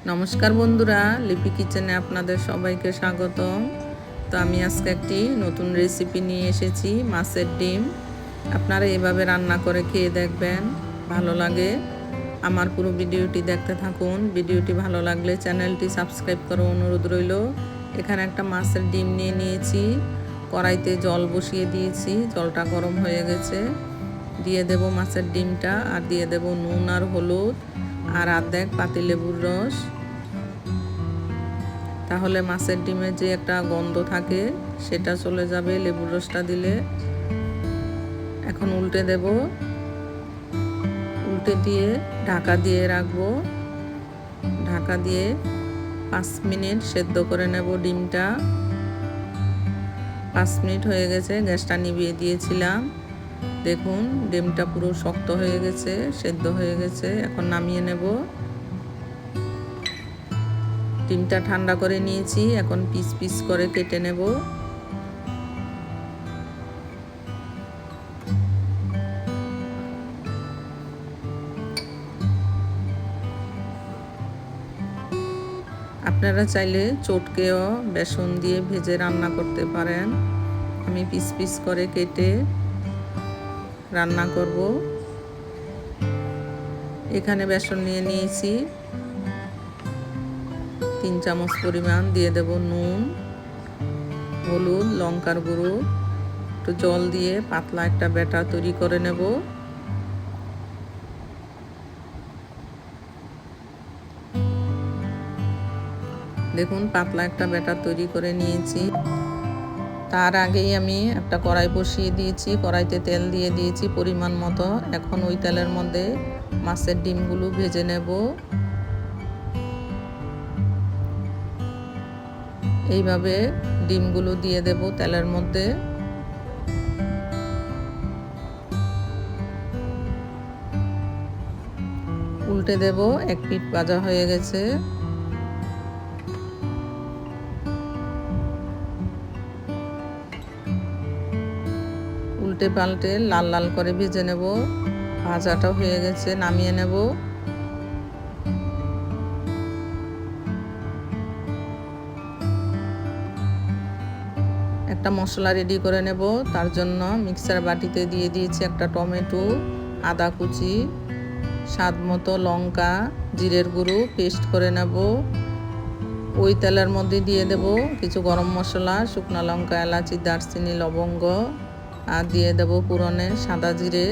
নমস্কার বন্ধুরা, লিপি কিচেনে আপনাদের সবাইকে স্বাগতম। তো আমি আজকে একটি নতুন রেসিপি নিয়ে এসেছি, মাছের ডিম। আপনারা এভাবে রান্না করে খেয়ে দেখবেন, ভালো লাগে। আমার পুরো ভিডিওটি দেখতে থাকুন। ভিডিওটি ভালো লাগলে চ্যানেলটি সাবস্ক্রাইব করার অনুরোধ রইল। এখানে একটা মাছের ডিম নিয়ে নিয়েছি, কড়াইতে জল বসিয়ে দিয়েছি, জলটা গরম হয়ে গেছে। দিয়ে দেব মাছের ডিমটা, আর দিয়ে দেব নুন আর হলুদ আর আর্ধেক পাতিলেবুর রস। তাহলে মাছের ডিমে যে একটা গন্ধ থাকে সেটা চলে যাবে লেবুর রসটা দিলে। এখন উল্টে দেব, উল্টে দিয়ে ঢাকা দিয়ে রাখবো। ঢাকা দিয়ে 5 মিনিট সেদ্ধ করে নেব ডিমটা। 5 মিনিট হয়ে গেছে, গ্যাসটা নিভিয়ে দিয়েছিলাম। দেখুন ডিমটা পুরো শক্ত হয়ে গেছে, সেদ্ধ হয়ে গেছে। এখন নামিয়ে নেব। ডিমটা ঠান্ডা করে নিয়েছি, এখন পিস পিস করে কেটে নেব। আপনারা চাইলে চটকেও বেসন দিয়ে ভেজে রান্না করতে পারেন। আমি পিস পিস করে কেটে রান্না করব। এখানে বেসন নিয়ে নিয়েছি 3 চামচ পরিমাণ। দিয়ে দেব নুন, হলুদ, লঙ্কার গুঁড়ো, একটু জল দিয়ে পাতলা একটা ব্যাটার তৈরি করে নেব। দেখুন পাতলা একটা ব্যাটার তৈরি করে নিয়েছি। তার আগেই আমি একটা কড়াই বসিয়ে দিয়েছি, কড়াইতে তেল দিয়ে দিয়েছি পরিমাণ মতো। এখন ওই তেলের মধ্যে মাছের ডিমগুলো ভেজে নেব। এইভাবে ডিমগুলো দিয়ে দেব তেলের মধ্যে। উল্টে দেব, এক পিঠ ভাজা হয়ে গেছে। উল্টে পাল্টে লাল লাল করে ভেজে নেব। ভাজাটা হয়ে গেছে, নামিয়ে নেব। একটা মশলা রেডি করে নেব। তার জন্য মিক্সার বাটিতে দিয়ে দিয়েছি একটা টমেটো, আদা কুচি, স্বাদ মতো লঙ্কা, জিরের গুঁড়ো পেস্ট করে নেব। ওই তেলের মধ্যে দিয়ে দেব কিছু গরম মশলা, শুকনো লঙ্কা, এলাচি, দারচিনি, লবঙ্গ, আর দিয়ে দেব পুরনের সাদা জিরে।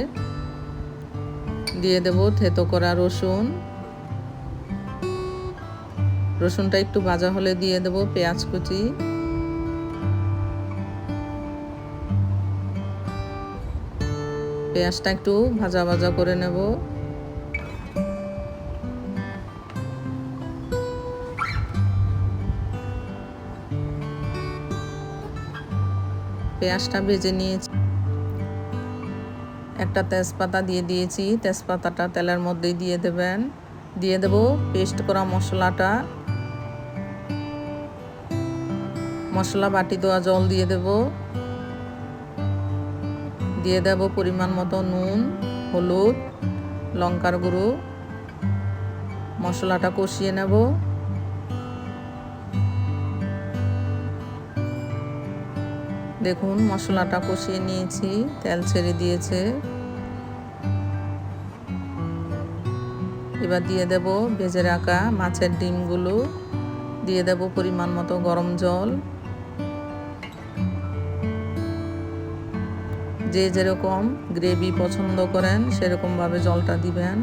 দিয়ে দেব থেতো করা রসুন। রসুনটা একটু ভাজা হলে দিয়ে দেব পেঁয়াজ কুচি। পেঁয়াজটা একটু ভাজা ভাজা করে নেব। পেঁয়াজটা ভেজে নিয়েছি। একটা তেজপাতা দিয়ে দিয়েছি, তেজপাতাটা তেলের মধ্যেই দিয়ে দেবেন। দিয়ে দেব পেস্ট করা মশলাটা। মশলা বাটি দেওয়া জল দিয়ে দেব। দিয়ে দেব পরিমাণ মতো নুন, হলুদ, লঙ্কার গুঁড়ো। মশলাটা কষিয়ে নেব। দেখুন মশলাটা কষিয়ে নিয়েছি, তেল ছেড়ে দিয়েছে। এবার দিয়ে দেব ভেজে রাখা মাছের ডিমগুলো। দিয়ে দেব পরিমাণ মতো গরম জল। যে যেরকম গ্রেভি পছন্দ করেন সেরকমভাবে জলটা দিবেন।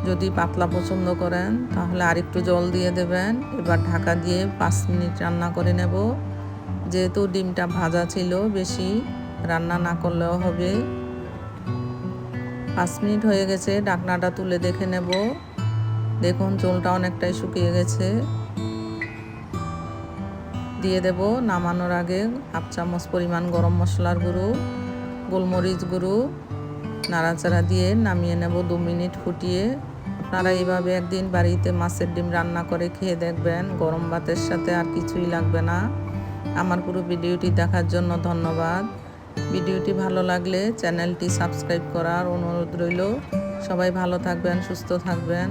যদি পাতলা পছন্দ করেন তাহলে আরেকটু জল দিয়ে দেবেন। এবার ঢাকা দিয়ে 5 মিনিট রান্না করে নেব। যেহেতু ডিমটা ভাজা ছিল, বেশি রান্না না করলেও হবে। 5 মিনিট হয়ে গেছে, ঢাকনাটা তুলে দেখে নেব। দেখুন ঝোলটা অনেকটাই শুকিয়ে গেছে। দিয়ে দেব নামানোর আগে 1/2 চামচ পরিমাণ গরম মশলার গুঁড়ো, গোলমরিচ গুঁড়ো। নাড়াচাড়া দিয়ে নামিয়ে নেব 2 মিনিট ফুটিয়ে। আপনারা এইভাবে একদিন বাড়িতে মাছের ডিম রান্না করে খেয়ে দেখবেন, গরম ভাতের সাথে আর কিছুই লাগবে না। আমার পুরো ভিডিওটি দেখার জন্য ধন্যবাদ। ভিডিওটি ভালো লাগলে চ্যানেলটি সাবস্ক্রাইব করার অনুরোধ রইল। সবাই ভালো থাকবেন, সুস্থ থাকবেন।